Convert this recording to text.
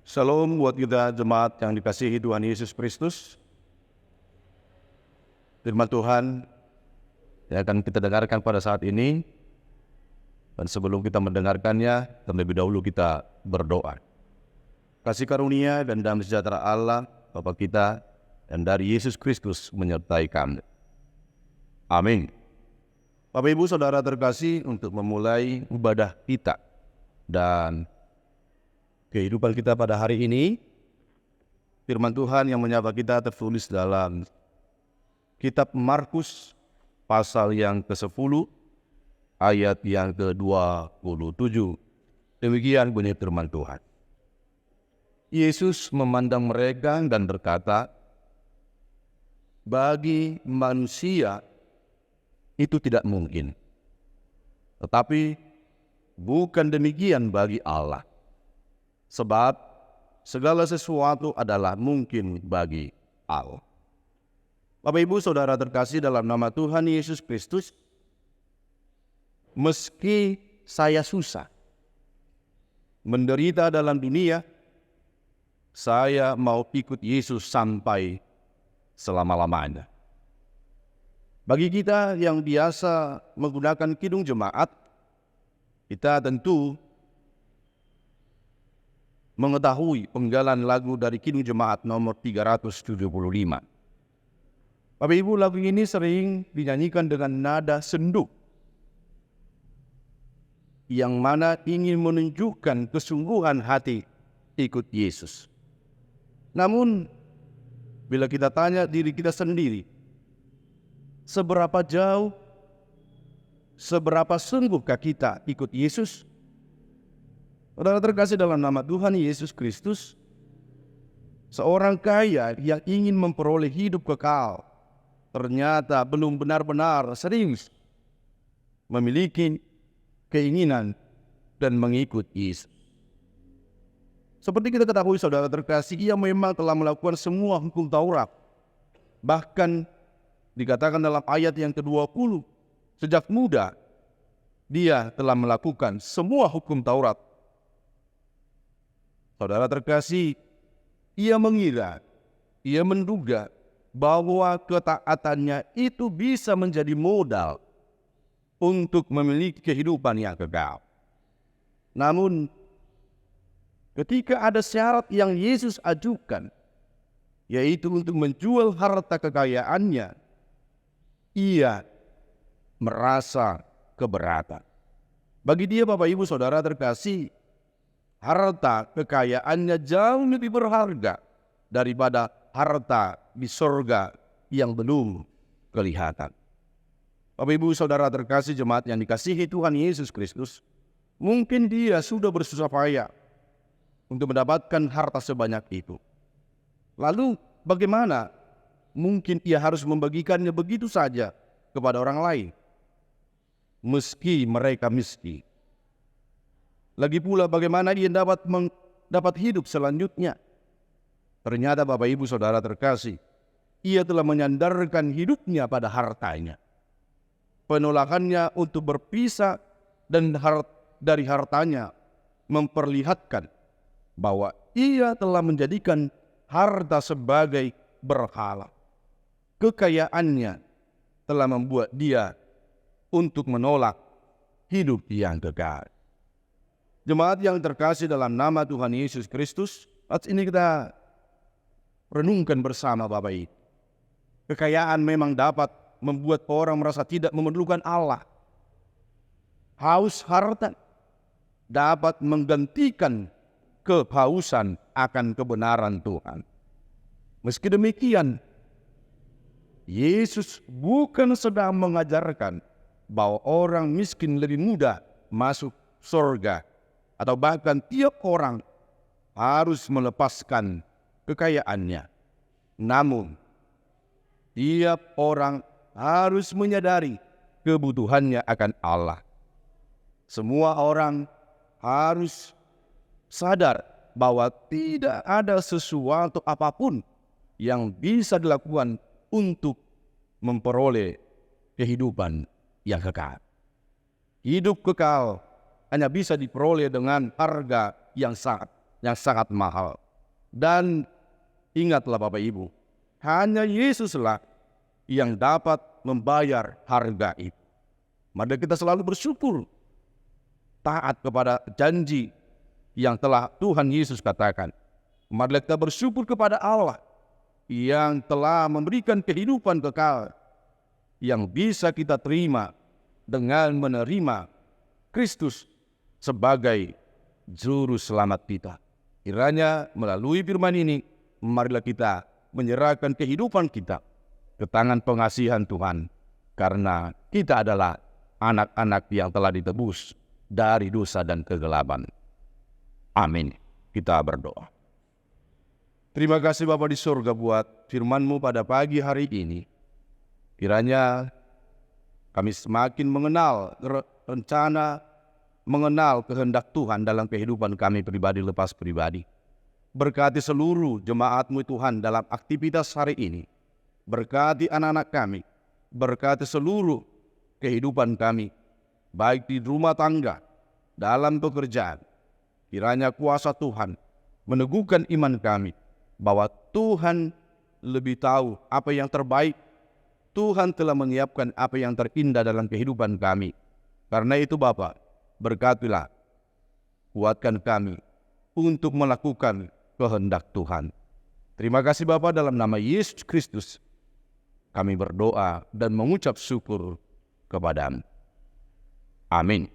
Shalom buat kita jemaat yang dikasihi Tuhan Yesus Kristus. Firman Tuhan yang akan kita dengarkan pada saat ini. Dan sebelum kita mendengarkannya, terlebih dahulu kita berdoa. Kasih karunia dan damai sejahtera Allah, Bapa kita, dan dari Yesus Kristus menyertai kami. Amin. Bapak Ibu Saudara terkasih, untuk memulai ibadah kita dan kehidupan kita pada hari ini, firman Tuhan yang menyapa kita tertulis dalam kitab Markus pasal yang ke-10 ayat yang ke-27. Demikian bunyi firman Tuhan. Yesus memandang mereka dan berkata, bagi manusia itu tidak mungkin, tetapi bukan demikian bagi Allah. Sebab segala sesuatu adalah mungkin bagi Allah. Bapak Ibu Saudara terkasih dalam nama Tuhan Yesus Kristus, meski saya susah menderita dalam dunia, saya mau ikut Yesus sampai selama-lamanya. Bagi kita yang biasa menggunakan kidung jemaat, kita tentu mengetahui penggalan lagu dari kidung jemaat nomor 375. Bapak Ibu, lagu ini sering dinyanyikan dengan nada sendu, yang mana ingin menunjukkan kesungguhan hati ikut Yesus. Namun, bila kita tanya diri kita sendiri, seberapa jauh, seberapa sungguhkah kita ikut Yesus? Saudara terkasih dalam nama Tuhan Yesus Kristus, seorang kaya yang ingin memperoleh hidup kekal, ternyata belum benar-benar serius memiliki keinginan dan mengikut Yesus. Seperti kita ketahui saudara terkasih, ia memang telah melakukan semua hukum Taurat. Bahkan dikatakan dalam ayat yang ke-20, sejak muda dia telah melakukan semua hukum Taurat. Saudara terkasih, ia mengira, ia menduga bahwa ketaatannya itu bisa menjadi modal untuk memiliki kehidupan yang kekal. Namun, ketika ada syarat yang Yesus ajukan, yaitu untuk menjual harta kekayaannya, ia merasa keberatan. Bagi dia, Bapak Ibu Saudara terkasih, harta kekayaannya jauh lebih berharga daripada harta di surga yang belum kelihatan. Bapak Ibu Saudara terkasih jemaat yang dikasihi Tuhan Yesus Kristus, mungkin dia sudah bersusah payah untuk mendapatkan harta sebanyak itu. Lalu bagaimana mungkin ia harus membagikannya begitu saja kepada orang lain, meski mereka miskin? Lagi pula bagaimana ia dapat hidup selanjutnya? Ternyata Bapak Ibu Saudara terkasih, ia telah menyandarkan hidupnya pada hartanya. Penolakannya untuk berpisah dan dari hartanya memperlihatkan bahwa ia telah menjadikan harta sebagai berhala. Kekayaannya telah membuat dia untuk menolak hidup yang kekal. Jemaat yang terkasih dalam nama Tuhan Yesus Kristus, saat ini kita renungkan bersama Bapak Ibu. Kekayaan memang dapat membuat orang merasa tidak memerlukan Allah. Haus harta dapat menggantikan kehausan akan kebenaran Tuhan. Meski demikian, Yesus bukan sedang mengajarkan bahwa orang miskin lebih mudah masuk surga, atau bahkan tiap orang harus melepaskan kekayaannya. Namun, tiap orang harus menyadari kebutuhannya akan Allah. Semua orang harus sadar bahwa tidak ada sesuatu apapun yang bisa dilakukan untuk memperoleh kehidupan yang kekal. Hidup kekal hanya bisa diperoleh dengan harga yang sangat yang sangat mahal. Dan ingatlah Bapak Ibu, hanya Yesuslah yang dapat membayar harga itu. Mari kita selalu bersyukur, taat kepada janji yang telah Tuhan Yesus katakan. Mari kita bersyukur kepada Allah yang telah memberikan kehidupan kekal yang bisa kita terima dengan menerima Kristus sebagai juru selamat kita. Kiranya melalui firman ini, marilah kita menyerahkan kehidupan kita ke tangan pengasihan Tuhan, karena kita adalah anak-anak yang telah ditebus dari dosa dan kegelapan. Amin. Kita berdoa. Terima kasih Bapa di surga buat firman-Mu pada pagi hari ini. Kiranya kami semakin mengenal rencana, mengenal kehendak Tuhan dalam kehidupan kami pribadi lepas pribadi. Berkati seluruh jemaat-Mu Tuhan dalam aktivitas hari ini. Berkati anak-anak kami. Berkati seluruh kehidupan kami, baik di rumah tangga, dalam pekerjaan. Kiranya kuasa Tuhan meneguhkan iman kami, bahwa Tuhan lebih tahu apa yang terbaik. Tuhan telah menyiapkan apa yang terindah dalam kehidupan kami. Karena itu Bapa, berkatilah, kuatkan kami untuk melakukan kehendak Tuhan. Terima kasih Bapa, dalam nama Yesus Kristus kami berdoa dan mengucap syukur kepada-Mu. Amin.